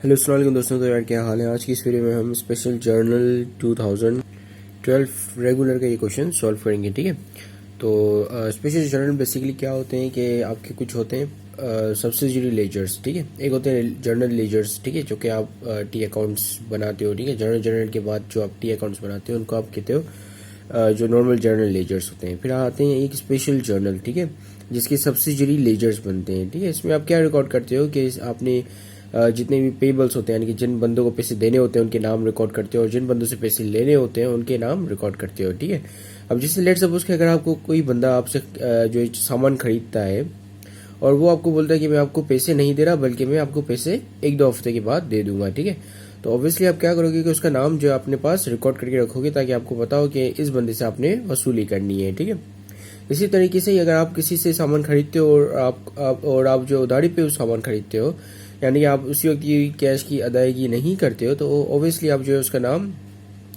Hello अस्सलाम वालेकुम दोस्तों। तो यार क्या हाल है। आज की इस वीडियो में हम स्पेशल जर्नल 2012 रेगुलर का ये क्वेश्चन सॉल्व करेंगे। ठीक है, तो स्पेशल जर्नल बेसिकली क्या होते हैं कि आपके कुछ होते हैं सब्सिडियरी लेजर्स। ठीक है, एक होते हैं जर्नल लेजर्स। ठीक है, जो कि आप टी अकाउंट्स बनाते हो। ठीक है, जर्नल के बाद जो आप टी अकाउंट्स बनाते हो उनको आप कहते हो जो नॉर्मल जर्नल लेजर्स होते हैं। फिर आते हैं एक स्पेशल जर्नल। ठीक है, जिसके सब्सिडियरी लेजर्स बनते हैं। ठीक है, इसमें आप क्या रिकॉर्ड करते हो कि आपने जितने भी पेबल्स होते हैं, यानी कि जिन बंदों को पैसे देने होते हैं उनके नाम रिकॉर्ड करते हो और जिन बंदों से पैसे लेने होते हैं उनके नाम रिकॉर्ड करते हो। ठीक है, अब जैसे लेट सपोज कि अगर आपको कोई बंदा आपसे जो सामान खरीदता है और वो आपको बोलता है कि मैं आपको पैसे नहीं दे रहा बल्कि मैं आपको पैसे एक दो हफ्ते के बाद दे दूंगा। ठीक है, तो ऑब्वियसली आप क्या करोगे कि उसका नाम जो अपने पास रिकॉर्ड करके रखोगे ताकि आपको पता हो कि इस बंदे से आपने वसूली करनी है। ठीक है, इसी तरीके से अगर आप किसी से सामान खरीदते हो और आप जो उधारी पे उस सामान खरीदते हो, यानी कि आप उसी वक्त की कैश की अदायगी नहीं करते हो, तो ऑब्वियसली आप जो है उसका नाम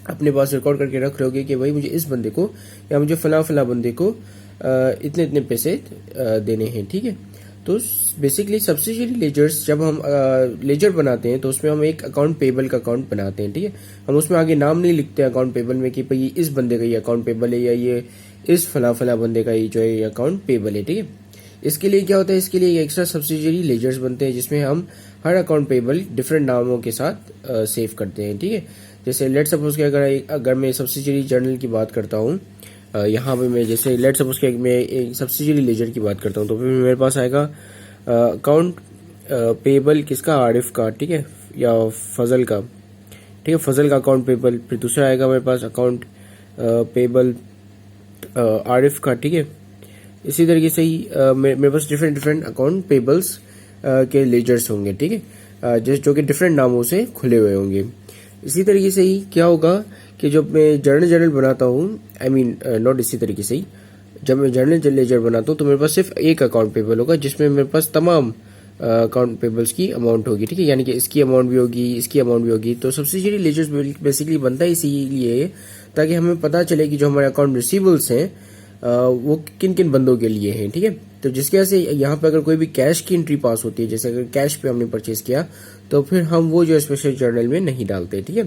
अपने पास रिकॉर्ड करके रख रहोगे कि भाई मुझे इस बंदे को या मुझे फला फला बंदे को इतने इतने पैसे देने हैं। ठीक है, तो बेसिकली सब्सिडियरी लेजर्स जब हम लेजर बनाते हैं तो उसमें हम एक अकाउंट पेबल का अकाउंट बनाते हैं। ठीक है, हम उसमें आगे नाम नहीं लिखते अकाउंट पेबल में कि भाई इस बंदे का ये अकाउंट पेबल है या ये इस फला फला बंदे का ये जो है अकाउंट पेबल है। ठीक है, इसके लिए क्या होता है, इसके लिए एक्स्ट्रा सब्सिडियरी लेजर्स बनते हैं जिसमें हम हर अकाउंट पेबल डिफरेंट नामों के साथ सेव करते हैं। ठीक है, जैसे लेट सपोज कि अगर मैं सब्सिडियरी जर्नल की बात करता हूँ, यहाँ पे मैं जैसे लेट सपोज कि मैं एक सब्सिडियरी लेजर की बात करता हूँ तो फिर मेरे पास आएगा अकाउंट पेबल किसका, आरिफ का। ठीक है, या फजल का। ठीक है, फजल का अकाउंट पेबल। फिर दूसरा आएगा मेरे पास अकाउंट पेबल आरिफ का। ठीक है, इसी तरीके से ही मेरे पास डिफरेंट डिफरेंट अकाउंट पेबल्स के लेजर्स होंगे। ठीक है, जो कि डिफरेंट नामों से खुले हुए होंगे। इसी तरीके से ही क्या होगा कि जब मैं जर्नल बनाता हूँ, आई मीन नॉट इसी तरीके से ही, जब मैं जर्नल लेजर बनाता हूँ तो मेरे पास सिर्फ एक अकाउंट पेबल होगा जिसमें मेरे पास तमाम अकाउंट पेबल्स की अमाउंट होगी। ठीक है, यानी कि इसकी अमाउंट भी होगी, इसकी अमाउंट भी होगी। तो सब्सिडियरी लेजर्स बेसिकली बनता है इसीलिए ताकि हमें पता चले कि जो हमारे अकाउंट रिसीवेबल्स हैं वो किन किन बंदों के लिए हैं। ठीक है, तो जिसकी वजह से यहाँ पे अगर कोई भी कैश की एंट्री पास होती है, जैसे अगर कैश पे हमने परचेज किया तो फिर हम वो जो स्पेशल जर्नल में नहीं डालते। ठीक है,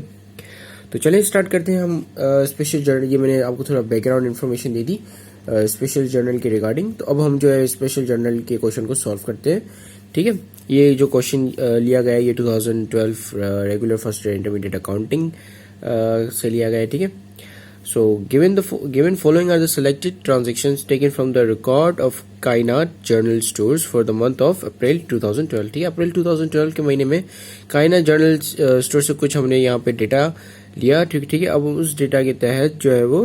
तो चलिए स्टार्ट करते हैं हम स्पेशल जर्नल। ये मैंने आपको थोड़ा बैकग्राउंड इन्फॉर्मेशन दे दी स्पेशल जर्नल के रिगार्डिंग। तो अब हम जो है स्पेशल जर्नल के क्वेश्चन को सॉल्व करते हैं। ठीक है, ये जो क्वेश्चन लिया गया है ये 2012 regular first year intermediate accounting से लिया गया है। ठीक है, so given following are the selected transactions taken from the record of कायनात journal stores for the month of April 2012। ठीक है, अप्रैल 2012 के महीने में कायनात जर्नल स्टोर से कुछ हमने यहाँ पे डेटा लिया। ठीक है, अब उस डेटा के तहत जो है वो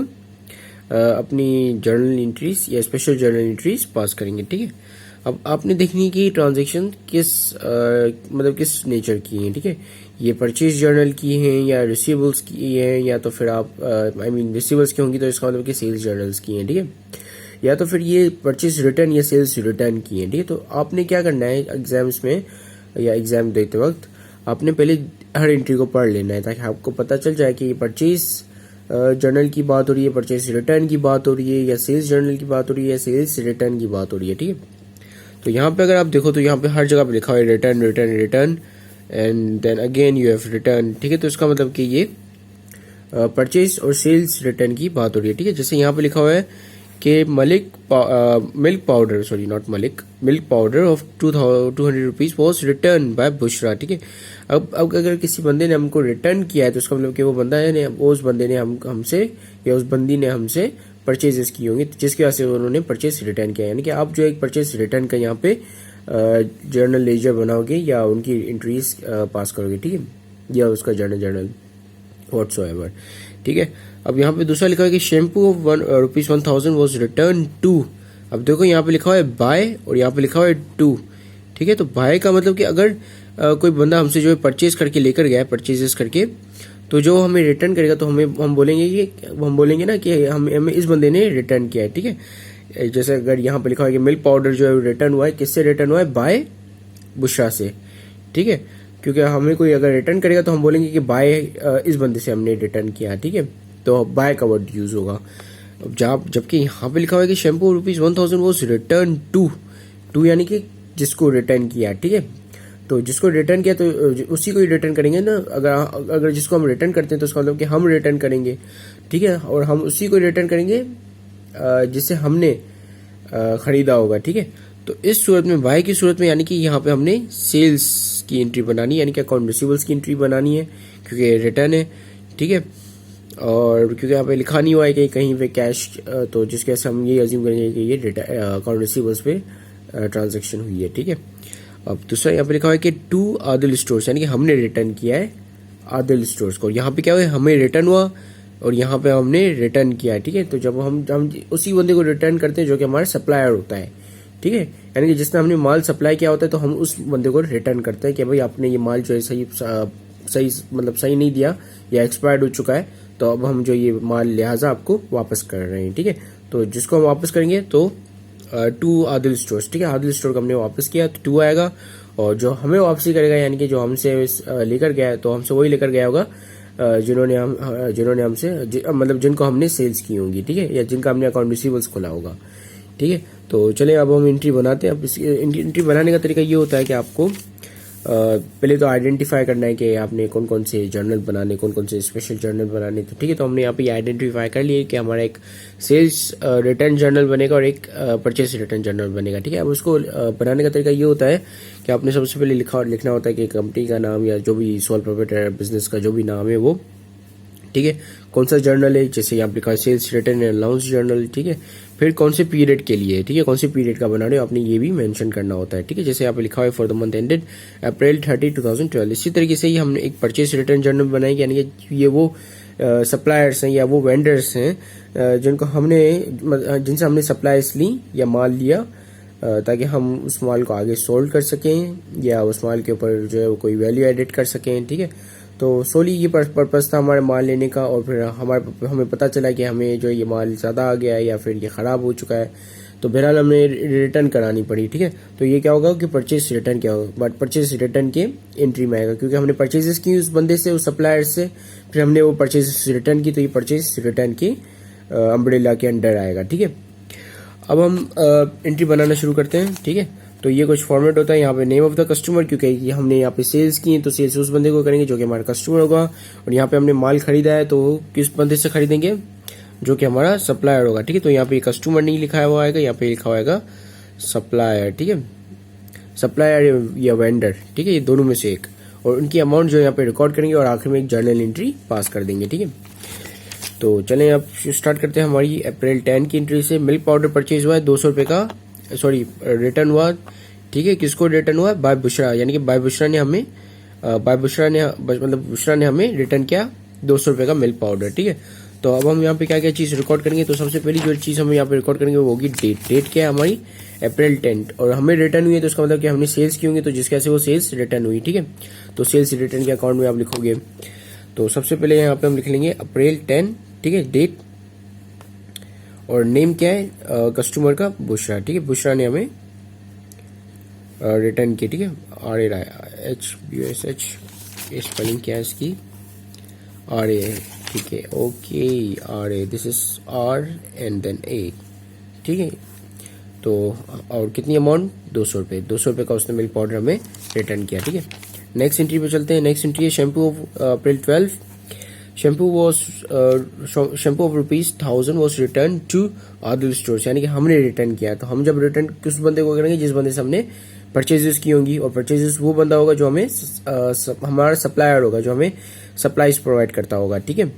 अपनी जर्नल एंट्रीज या स्पेशल जर्नल एंट्रीज पास करेंगे। ठीक है, अब आपने देखनी कि ट्रांजैक्शन मतलब किस नेचर की है। ठीक है, ये परचेज जर्नल की हैं या रिसीवेबल्स की हैं, या तो फिर आप आई मीन रिसीवेबल्स की होंगी तो इसका मतलब कि सेल्स जर्नल्स की हैं। ठीक है, या तो फिर ये परचेज रिटर्न या सेल्स रिटर्न की हैं। ठीक है, तो आपने क्या करना है एग्जाम्स में या एग्जाम देते वक्त आपने पहले हर एंट्री को पढ़ लेना है ताकि आपको पता चल जाए कि ये परचेज जर्नल की बात हो रही है, परचेज रिटर्न की बात हो रही है, या सेल्स जर्नल की बात हो रही है, या सेल्स रिटर्न की बात हो रही है। ठीक है, तो यहाँ पे अगर आप देखो तो यहाँ पे हर जगह पे लिखा हुआ है return return return and then again you have return. ठीक है, तो इसका मतलब कि ये परचेज और सेल्स रिटर्न की बात हो रही है। ठीक है, जैसे यहाँ पे लिखा हुआ है कि milk powder, sorry not milk powder of 200 rupees was return by Bushra. ठीक है, अब अगर किसी बंदे ने हमको रिटर्न किया है तो उसका मतलब कि वो बंदा है उस बंदे ने हमसे या उस बंदी ने हमसे परचेजेस की होंगी जिसकी वजह से उन्होंने परचेज रिटर्न किया। यानी कि आप जो एक परचेज रिटर्न का यहाँ पे जर्नल लेजर बनाओगे या उनकी एंट्रीज पास करोगे। ठीक है, या उसका जर्नल व्हाट्सोएवर। ठीक है, अब यहाँ पे दूसरा लिखा है कि shampoo of ₹1000 was return to. अब देखो यहाँ पे लिखा हुआ है बाय और यहाँ पे लिखा हुआ है टू। ठीक है, तो बाय का मतलब कि अगर कोई बंदा हमसे जो है परचेज करके लेकर गया है, परचेजेस करके, तो जो हमें रिटर्न करेगा तो हम बोलेंगे ना कि हमें इस बंदे ने रिटर्न किया है। ठीक है, जैसे अगर यहाँ पे लिखा है कि मिल्क पाउडर जो है रिटर्न हुआ है, किससे रिटर्न हुआ है, बाय बुशरा से। ठीक है, क्योंकि हमें कोई अगर रिटर्न करेगा तो हम बोलेंगे कि बाय इस बंदे से हमने रिटर्न किया। ठीक है, तो बाय का वर्ड यूज होगा। अब जबकि यहाँ पे लिखा हुआ है कि शैम्पू ₹1000 वॉज रिटर्न टू यानी कि जिसको रिटर्न किया। ठीक है, तो जिसको रिटर्न किया तो उसी को ही रिटर्न करेंगे ना। अगर जिसको हम रिटर्न करते हैं तो उसका मतलब कि हम रिटर्न करेंगे, ठीक है, और हम उसी को रिटर्न करेंगे जिसे हमने खरीदा होगा, ठीक है। तो इस सूरत में बाय की सूरत में यानी कि यहाँ पे हमने सेल्स की एंट्री बनानी है, यानी कि अकाउंट रिसीवेबल्स की एंट्री बनानी है क्योंकि रिटर्न है, ठीक है। और क्योंकि यहाँ पे लिखा नहीं हुआ है कि कहीं पे कैश, तो जिसके से हम ये अज्यूम करेंगे कि ये अकाउंट रिसीवेबल्स पे ट्रांजैक्शन हुई है, ठीक है। अब दूसरा यहाँ पे लिखा हुआ है कि टू आदिल स्टोर्स, यानी कि हमने रिटर्न किया है आदिल स्टोर्स को। यहाँ पे क्या हुआ है, हमें रिटर्न हुआ और यहाँ पे हमने रिटर्न किया है, ठीक है। तो जब हम उसी बंदे को रिटर्न करते हैं जो कि हमारा सप्लायर होता है, ठीक है, यानी कि जिसने हमने माल सप्लाई किया होता है तो हम उस बंदे को रिटर्न करते हैं कि भाई आपने ये माल जो है सही नहीं दिया या एक्सपायर्ड हो चुका है, तो अब हम जो ये माल लिहाजा आपको वापस कर रहे हैं, ठीक है। तो जिसको हम वापस करेंगे तो टू आदिल स्टोर्स, ठीक है, आदिल स्टोर को हमने वापस किया तो टू आएगा, और जो हमें वापसी करेगा यानी कि जो हमसे लेकर गया है तो हमसे वही लेकर गया होगा जिन्होंने हमसे मतलब जिनको हमने सेल्स की होंगी, ठीक है, या जिनका हमने अकाउंट रिसीवेबल्स खोला होगा, ठीक है। तो चलिए अब हम एंट्री बनाते हैं। अब इस एंट्री बनाने का तरीका ये होता है कि आपको पहले तो आइडेंटिफाई करना है कि आपने कौन कौन से जर्नल बनाने, कौन कौन से स्पेशल जर्नल बनाने, तो ठीक है। तो हमने यहाँ पे आइडेंटिफाई कर लिया कि हमारा एक सेल्स रिटर्न जर्नल बनेगा और एक परचेस रिटर्न जर्नल बनेगा, ठीक है। अब उसको बनाने का तरीका ये होता है कि आपने सबसे पहले लिखना होता है कि कंपनी का नाम या जो भी सोल प्रोप्राइटर बिजनेस का जो भी नाम है वो, ठीक है, कौन सा जर्नल है, जैसे यहाँ पे लिखा है sales return and allowance journal, ठीक है। फिर कौन से पीरियड के लिए, ठीक है, कौन से पीरियड का बना रहे हो आपने ये भी मेंशन करना होता है, ठीक है। जैसे यहाँ पे लिखा हुआ है फॉर द मंथ एंडेड अप्रैल 30, 2012। इसी तरीके से ही हमने एक परचेस रिटर्न जर्नल बनाएंगे, यानी कि ये वो सप्लायर्स हैं या वो वेंडर्स हैं जिनसे हमने सप्लाईज ली या माल लिया, ताकि हम उस माल को आगे सोल्ड कर सकें या उस माल के ऊपर जो है वो कोई वैल्यू एडिट कर सकें, ठीक है। तो सोली ये पर्पस था हमारे माल लेने का, और फिर हमें पता चला कि हमें जो ये माल ज़्यादा आ गया है या फिर ये ख़राब हो चुका है, तो बहरहाल हमें रिटर्न करानी पड़ी, ठीक है। तो ये क्या होगा कि परचेस रिटर्न क्या होगा, बट परचेस रिटर्न के एंट्री में आएगा क्योंकि हमने परचेजेस की उस बंदे से, उस सप्लायर से, फिर हमने वो परचेस रिटर्न की, तो ये परचेस रिटर्न की अम्ब्रेला के अंडर आएगा, ठीक है। अब हम एंट्री बनाना शुरू करते हैं, ठीक है। तो ये कुछ फॉर्मेट होता है, यहाँ पे नेम ऑफ द कस्टमर, क्योंकि हमने यहाँ पे सेल्स की है तो सेल्स उस बंदे को करेंगे जो कि हमारा कस्टमर होगा, और यहाँ पे हमने माल खरीदा है तो किस बंदे से खरीदेंगे, जो कि हमारा सप्लायर होगा, ठीक है। तो यहाँ पे कस्टमर नहीं लिखा हुआ आएगा, यहाँ पे लिखा हुआ सप्लायर, ठीक है, सप्लायर या वेंडर, ठीक है, ये दोनों में से एक, और उनकी अमाउंट जो यहाँ पे रिकॉर्ड करेंगे और आखिर में एक जर्नल एंट्री पास कर देंगे, ठीक है। तो चलें अब स्टार्ट करते हैं हमारी अप्रैल 10 की एंट्री से। मिल्क पाउडर परचेज हुआ है 200 रुपये का, सॉरी रिटर्न हुआ, ठीक है। किसको रिटर्न हुआ, बाय बुशरा, यानी कि बाय बुशरा ने हमें रिटर्न किया 200 रुपये का मिल्क पाउडर, ठीक है। तो अब हम यहाँ पे क्या क्या चीज़ रिकॉर्ड करेंगे, तो सबसे पहली जो चीज़ हम यहाँ पे रिकॉर्ड करेंगे वो होगी डेट क्या है हमारी, अप्रैल 10, और हमें रिटर्न हुई है तो इसका मतलब कि हमने सेल्स की होंगी, तो जिसके से वो सेल्स रिटर्न हुई, ठीक है। तो सेल्स रिटर्न के अकाउंट में आप लिखोगे, तो सबसे पहले यहाँ पे हम लिख लेंगे अप्रैल 10, ठीक है, डेट, और नेम क्या है कस्टमर का, बुशरा, ठीक है, बुशरा ने हमें रिटर्न की, ठीक है, RAHBUSH, स्पेलिंग क्या है इसकी, RA, ठीक है, okay, RA, this is R and then A, ठीक है। तो और कितनी अमाउंट, 200 रुपये, 200 रुपये का उसने मिल्क पाउडर हमें रिटर्न किया, ठीक है। नेक्स्ट एंट्री पे चलते हैं। नेक्स्ट एंट्री है shampoo of April 12, shampoo of ₹1000 was return to Adil stores, यानी कि हमने रिटर्न किया। तो हम जब रिटर्न किस बंदे को करेंगे, जिस बंदे से हमने परचेजेस की होंगी, और परचेजेस वो बंदा होगा जो हमें हमारा सप्लायर होगा, जो हमें सप्लाईज प्रोवाइड करता होगा, ठीक है।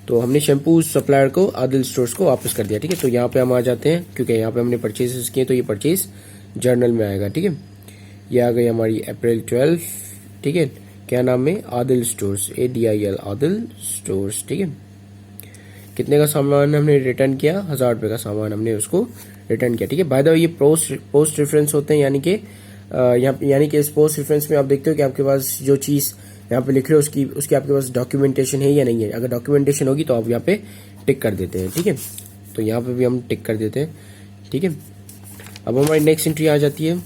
तो हमने शैम्पू सप्लायर को आदिल स्टोर्स को वापस कर दिया, ठीक है। तो यहाँ पे हम आ जाते हैं क्योंकि यहाँ पे हमने परचेजेस किए, तो ये परचेज जर्नल में आएगा, ठीक है। ये आ गई हमारी अप्रैल 12, ठीक है, क्या नाम है, Adil stores, ADIL, Adil stores, ठीक है। कितने का सामान हमने रिटर्न किया, 1000 रुपये का सामान हमने उसको रिटर्न किया, ठीक है। बाय द वे ये पोस्ट रेफरेंस होते हैं, यानी कि इस पोस्ट रेफरेंस में आप देखते हो कि आपके पास जो चीज़ यहाँ पे लिख रहे हो उसकी आपके पास डॉक्यूमेंटेशन है या नहीं है। अगर डॉक्यूमेंटेशन होगी तो आप यहाँ पे टिक कर देते हैं, ठीक है। तो यहाँ पे भी हम टिक कर देते हैं, ठीक है। अब हमारी नेक्स्ट एंट्री आ जाती है।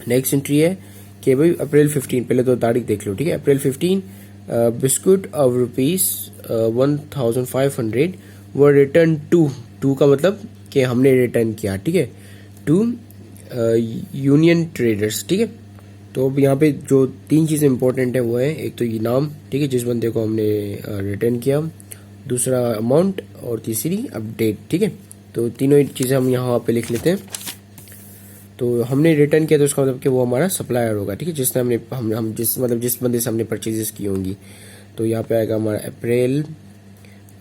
नेक्स्ट एंट्री है कि भाई अप्रैल 15, पहले तो तारीख देख लो, ठीक है। अप्रैल 15 बिस्कुट ऑफ ₹1500 वो रिटर्न टू का मतलब कि हमने रिटर्न किया, ठीक है, टू यूनियन ट्रेडर्स, ठीक है, तो अब यहाँ पे जो 3 चीज़ें इंपॉर्टेंट है वो है, एक तो ये नाम, ठीक है, जिस बंदे को हमने रिटर्न किया, दूसरा अमाउंट, और तीसरी अपडेट, ठीक है। तो तीनों ही चीज़ें हम यहाँ पे लिख लेते हैं। तो हमने रिटर्न किया तो उसका मतलब कि वो हमारा सप्लायर होगा, ठीक है, जिसने हम जिस बंदे से हमने परचेजेस की होंगी। तो यहाँ पे आएगा हमारा अप्रैल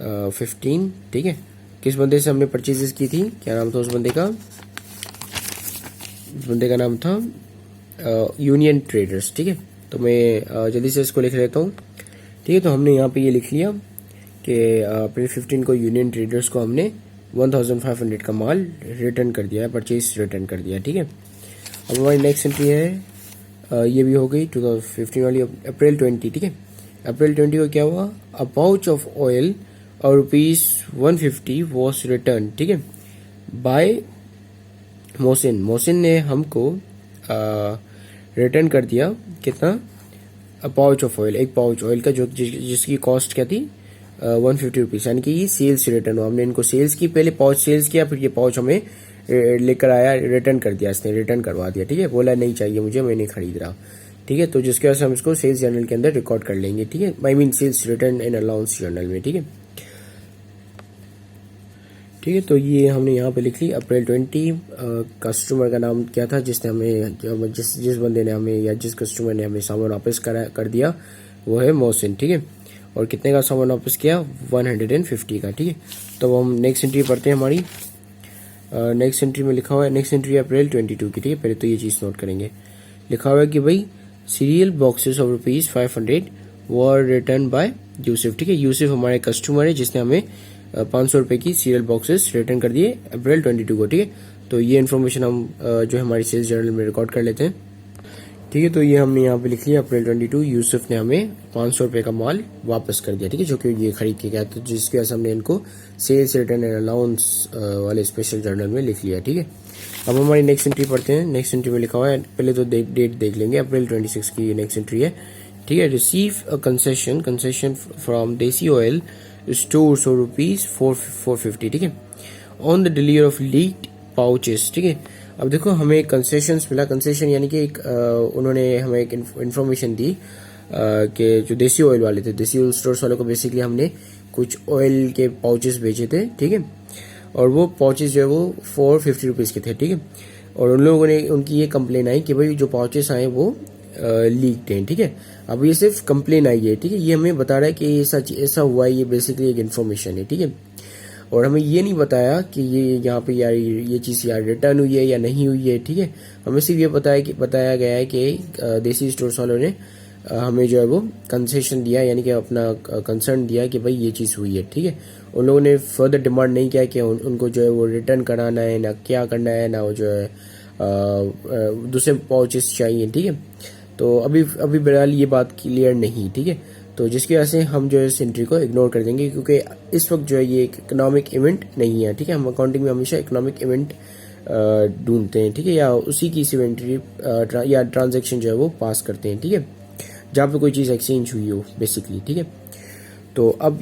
15, ठीक है। किस बंदे से हमने परचेजेस की थी, क्या नाम था उस बंदे का? उस बंदे का नाम था यूनियन ट्रेडर्स, ठीक है। तो मैं जल्दी से इसको लिख लेता हूँ, ठीक है। तो हमने यहाँ पे ये लिख लिया कि अप्रैल 15 को यूनियन ट्रेडर्स को हमने 1500 का माल रिटर्न कर दिया है, परचेज रिटर्न कर दिया, ठीक है। अब हमारी नेक्स्ट एंट्री है, ये भी हो गई 2015 वाली, अप्रैल 20, ठीक है। अप्रैल 20 को क्या हुआ, अ पाउच ऑफ ऑयल और ₹150 वॉज रिटर्न, ठीक है, बाय मोहसिन। मोहसिन ने हमको रिटर्न कर दिया कितना, पाउच ऑफ ऑयल, एक पाउच ऑयल का, जो जिसकी कॉस्ट क्या थी, 150 रुपीज़, यानी कि ये सेल्स रिटर्न हुआ। हमने इनको सेल्स की, पहले पाउच सेल्स किया, फिर ये पाउच हमें लेकर आया, रिटर्न कर दिया, इसने रिटर्न करवा दिया, ठीक है। बोला नहीं चाहिए मुझे, मैं नहीं खरीद रहा, ठीक है। तो जिसकी वजह से हम इसको सेल्स जर्नल के अंदर रिकॉर्ड कर लेंगे, ठीक है, I mean sales return and allowance journal में, ठीक है। ठीक है, तो ये हमने यहाँ पे लिख ली अप्रैल 20। कस्टमर का नाम क्या था, जिसने हमें जिस बंदे ने हमें या जिस कस्टमर ने हमें सामान वापस कर दिया, वो है मोहसिन, ठीक है। और कितने का सामान वापस किया, 150 का, ठीक है। तो हम नेक्स्ट एंट्री पढ़ते हैं हमारी। नेक्स्ट एंट्री में लिखा हुआ है, नेक्स्ट एंट्री अप्रैल 22 की, ठीक है। पहले तो ये चीज़ नोट करेंगे, लिखा हुआ है कि भाई cereal boxes of ₹500 were return by Yusuf, ठीक है। यूसुफ हमारे कस्टमर है जिसने हमें 500 रुपए की सीरियल बॉक्सेस रिटर्न कर दिए अप्रैल 22 को, ठीक है। तो ये इन्फॉर्मेशन हम जो है हमारी सेल्स जर्नल में रिकॉर्ड कर लेते हैं, ठीक है। तो ये हमने यहाँ पे लिख लिया अप्रैल 22, यूसुफ ने हमें 500 रुपए का माल वापस कर दिया, ठीक है, जो कि ये खरीद के गया, तो जिसकी वजह से हमने इनको सेल्स रिटर्न एंड अलाउंस वाले स्पेशल जर्नल में लिख लिया, ठीक है। अब हमारी नेक्स्ट एंट्री पढ़ते हैं। नेक्स्ट एंट्री में लिखा हुआ है, पहले तो डेट देख लेंगे, अप्रैल 26 की ये नेक्स्ट एंट्री है, ठीक है। रिसीव अ कंसेशन फ्रॉम देसी ऑयल स्टोर्स और ₹450, ठीक है, on the delivery of leaked pouches, ठीक है। अब देखो हमें एक कंसेशन मिला, कंसेशन यानी कि एक उन्होंने हमें एक इन्फॉर्मेशन दी कि जो देसी ऑयल वाले थे, देसी ऑयल स्टोर्स वालों को बेसिकली हमने कुछ ऑयल के पाउचेस भेजे थे, ठीक है। और वो पाउचेस जो है वो 450 रुपीज़ के थे, ठीक है। और उन लोगों ने, उनकी ये कंप्लेन आई कि भाई जो पाउचेस आए वो लीक्ड हैं, ठीक है। अब ये सिर्फ कंप्लेन आई है, ठीक है, ये हमें बता रहा है कि ऐसा हुआ है, ये बेसिकली एक इन्फॉर्मेशन है, ठीक है। और हमें ये नहीं बताया कि ये यहाँ पे यार ये चीज़ यार रिटर्न हुई है या नहीं हुई है, ठीक है। हमें सिर्फ ये बताया गया है कि देसी स्टोर्स वालों ने हमें जो है वो कंसेशन दिया, यानी कि अपना कंसर्न दिया कि भाई ये चीज़ हुई है, ठीक है। उन लोगों ने फर्दर डिमांड नहीं किया कि उनको जो है वो रिटर्न कराना है, ना क्या करना है, ना वो जो है दूसरे पाउचेस चाहिए, ठीक है। तो अभी बहरहाल ये बात क्लियर नहीं, ठीक है। तो जिसकी वजह से हम जो है इस एंट्री को इग्नोर कर देंगे, क्योंकि इस वक्त जो है ये एक इकोनॉमिक इवेंट नहीं है, ठीक है। हम अकाउंटिंग में हमेशा इकोनॉमिक इवेंट ढूंढते हैं, ठीक है, या उसी की इवेंट्री या ट्रांजैक्शन जो है वो पास करते हैं, ठीक है, जहाँ पे कोई चीज़ एक्सचेंज हुई हो बेसिकली, ठीक है। तो अब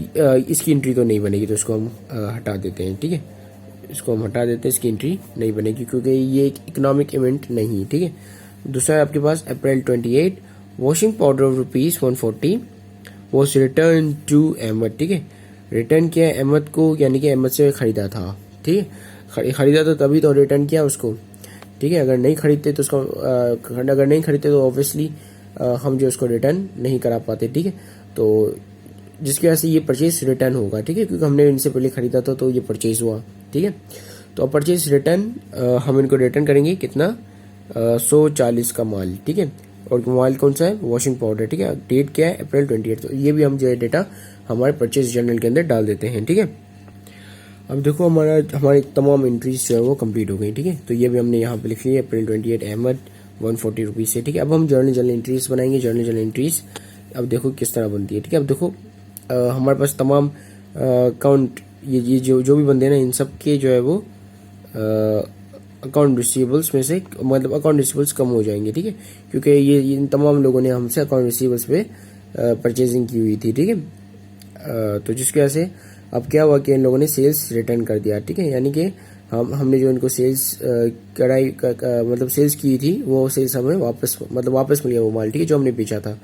इसकी एंट्री तो नहीं बनेगी, तो इसको हम हटा देते हैं, ठीक है। इसको हम हटा देते हैं, इसकी एंट्री नहीं बनेगी क्योंकि ये एक इकोनॉमिक इवेंट नहीं, ठीक है। दूसरा है आपके पास April 28, washing powder of ₹140 was return to Ahmed, ठीक है। रिटर्न किया अहमद को, यानी कि अहमद से खरीदा था, ठीक है, खरीदा तो तभी तो रिटर्न किया उसको, ठीक है। अगर नहीं खरीदते तो उसको अगर नहीं खरीदते तो ऑब्वियसली हम जो उसको रिटर्न नहीं करा पाते, ठीक है। तो जिसकी वजह से ये परचेज रिटर्न होगा, ठीक है, क्योंकि हमने इनसे पहले खरीदा था तो ये परचेज हुआ, ठीक है। तो अब परचेज रिटर्न हम इनको रिटर्न करेंगे कितना, 140 का माल, ठीक है। और माल कौन सा है, वॉशिंग पाउडर, ठीक है। डेट क्या है, अप्रैल 28। तो ये भी हम जो है डेटा हमारे परचेज जर्नल के अंदर डाल देते हैं, ठीक है। अब देखो हमारी तमाम एंट्रीज जो है वो कंप्लीट हो गई, ठीक है। तो ये भी हमने यहाँ पे लिख लिया अप्रैल 28 अहमद 140 रुपीज़ से, ठीक है। अब हम जर्नल एंट्रीज बनाएंगे, जर्नल एंट्रीज अब देखो किस तरह बनती है, ठीक है। अब देखो हमारे पास तमाम अकाउंट ये जो भी बंदे हैं ना, इन सब के जो है वो अकाउंट रिसीवेबल्स में से, मतलब अकाउंट रिसीवेबल्स कम हो जाएंगे, ठीक है, क्योंकि ये इन तमाम लोगों ने हमसे अकाउंट रिसीवेबल्स पे परचेजिंग की हुई थी, ठीक है। तो जिसकी वजह से अब क्या हुआ कि इन लोगों ने सेल्स रिटर्न कर दिया, ठीक है, यानी कि हमने जो इनको सेल्स मतलब सेल्स की थी, वो सेल्स हमें वापस मिल गया वो माल, ठीक है, जो हमने बेचा था।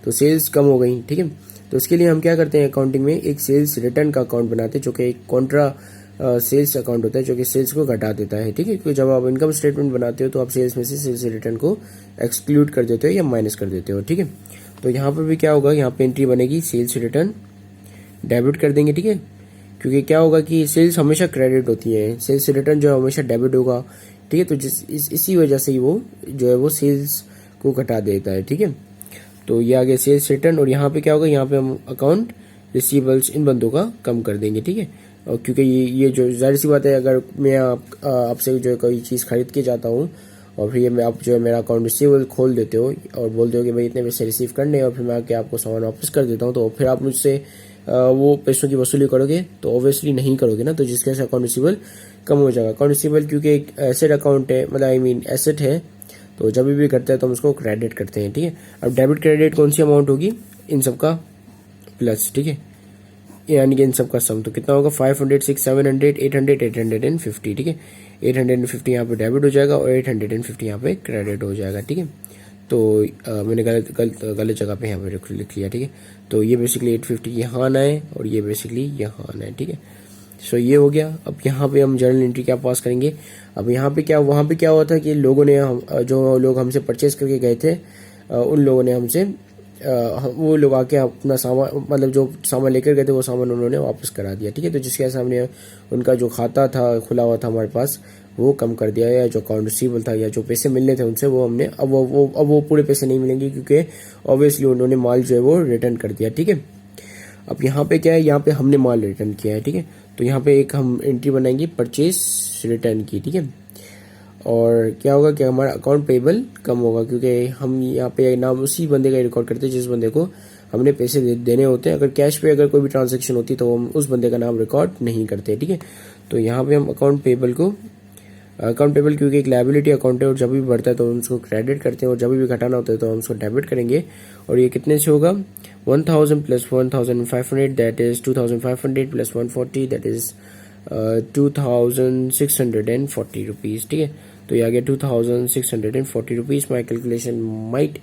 तो सेल्स कम हो गई, ठीक है। तो इसके लिए हम क्या करते हैं, अकाउंटिंग में एक सेल्स रिटर्न का अकाउंट बनाते हैं, जो कि एक कॉन्ट्रा सेल्स अकाउंट होता है, जो कि सेल्स को घटा देता है, ठीक है। क्योंकि जब आप इनकम स्टेटमेंट बनाते हो तो आप सेल्स में से सेल्स रिटर्न को एक्सक्लूड कर देते हो या माइनस कर देते हो, ठीक है। तो यहाँ पर भी क्या होगा, यहाँ पे एंट्री बनेगी सेल्स रिटर्न, डेबिट कर देंगे, ठीक है। क्योंकि क्या होगा कि सेल्स हमेशा क्रेडिट होती है, सेल्स रिटर्न जो है हमेशा डेबिट होगा, ठीक है। तो इसी वजह से ही वो जो है वो सेल्स को घटा देता है, ठीक है। तो ये आ गया सेल्स रिटर्न। और यहाँ पे क्या होगा, यहाँ पे हम अकाउंट रिसीवेबल्स इन बंदों का कम कर देंगे, ठीक है। और क्योंकि ये जो जाहिर सी बात है, अगर मैं आपसे जो है कोई चीज़ खरीद के जाता हूँ और फिर ये मैं आप जो है मेरा अकाउंट रिसीवेबल खोल देते हो और बोलते हो कि भाई इतने पैसे रिसीव करने, और फिर मैं आके आपको सामान वापस कर देता हूँ, तो फिर आप मुझसे वो पैसों की वसूली करोगे तो ऑब्वियसली नहीं करोगे ना। तो जिसके वजह से अकाउंट रिसीवेबल कम हो जाएगा। अकाउंट रिसीवेबल क्योंकि एक एसेट अकाउंट है, मतलब एसेट है, तो जब भी करते हैं तो हम उसको क्रेडिट करते हैं, ठीक है। अब डेबिट क्रेडिट कौन सी अमाउंट होगी, इन सब का प्लस, ठीक है, यानी कि इन सब का सम। तो कितना होगा, 500, 600, 700, 800, 850, ठीक है। 850 यहाँ पे डेबिट हो जाएगा और 850 यहाँ पे क्रेडिट हो जाएगा, ठीक है। तो मैंने गलत जगह पे यहाँ पे लिख लिया, ठीक है। तो ये बेसिकली 850 यहाँ आना है और ये बेसिकली यहाँ आना है, ठीक है। सो ये हो गया। अब यहाँ पे हम जर्नल एंट्री क्या पास करेंगे। अब यहाँ पे क्या, वहाँ पे क्या हुआ था कि लोगों ने जो लोग हमसे परचेज करके गए थे, उन लोगों ने हमसे वो लोग आके अपना सामान, मतलब जो सामान लेकर गए थे वो सामान उन्होंने वापस करा दिया, ठीक है। तो जिसके सामने उनका जो खाता था खुला हुआ था हमारे पास, वो कम कर दिया, या जो अकाउंट रिसीवेबल था या जो पैसे मिलने थे उनसे वो हमने अब वो पूरे पैसे नहीं मिलेंगे, क्योंकि ऑब्वियसली उन्होंने माल जो है वो रिटर्न कर दिया, ठीक है। अब यहाँ पे क्या है, यहाँ पे हमने माल रिटर्न किया है, ठीक है। तो यहाँ पे एक हम एंट्री बनाएंगे परचेज रिटर्न की, ठीक है। और क्या होगा कि हमारा अकाउंट पेबल कम होगा, क्योंकि हम यहाँ पे नाम उसी बंदे का रिकॉर्ड करते हैं जिस बंदे को हमने पैसे देने होते हैं। अगर कैश पे अगर कोई भी ट्रांजैक्शन होती है तो हम उस बंदे का नाम रिकॉर्ड नहीं करते, ठीक है। तो यहाँ पे हम अकाउंट पेबल क्योंकि एक लायबिलिटी अकाउंट है और जब भी बढ़ता है तो हम उसको क्रेडिट करते हैं और जब भी घटाना होता है तो हम उसको डेबिट करेंगे। और ये कितने से होगा, 1000 plus 1500 that is 2500 plus 140 that is 2640 rupees, ठीक है। तो ये आ गया 2640 rupees. My calculation might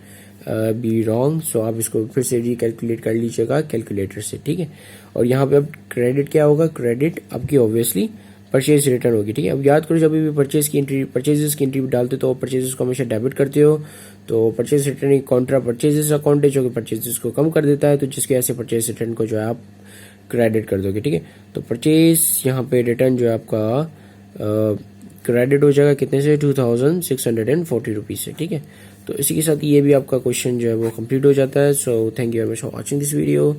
be wrong, so आप इसको फिर से रिकैलकुलेट कर लीजिएगा कैलकुलेटर से, ठीक है। और यहाँ पे अब क्रेडिट क्या होगा, क्रेडिट आपकी ऑब्वियसली परचेज रिटर्न होगी, ठीक है। अब याद करो जब भी परचेजेस की एंट्री डालते हो तो परचेजेस को हमेशा डेबिट करते हो, तो परचेज रिटर्न एक कॉन्ट्रा परचेजेस अकाउंट है जो कि परचेजेस को कम कर देता है, तो जिसके ऐसे परचेज रिटर्न को जो है आप क्रेडिट कर दोगे, ठीक है। तो परचेज यहाँ पे रिटर्न जो है आपका क्रेडिट हो जाएगा कितने से, 2640 रुपीज़ से, ठीक है। तो इसी के साथ ये भी आपका क्वेश्चन जो है वो कंप्लीट हो जाता है। So thank you very much for watching this video,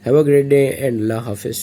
have a great day and अल्लाह हाफिज़।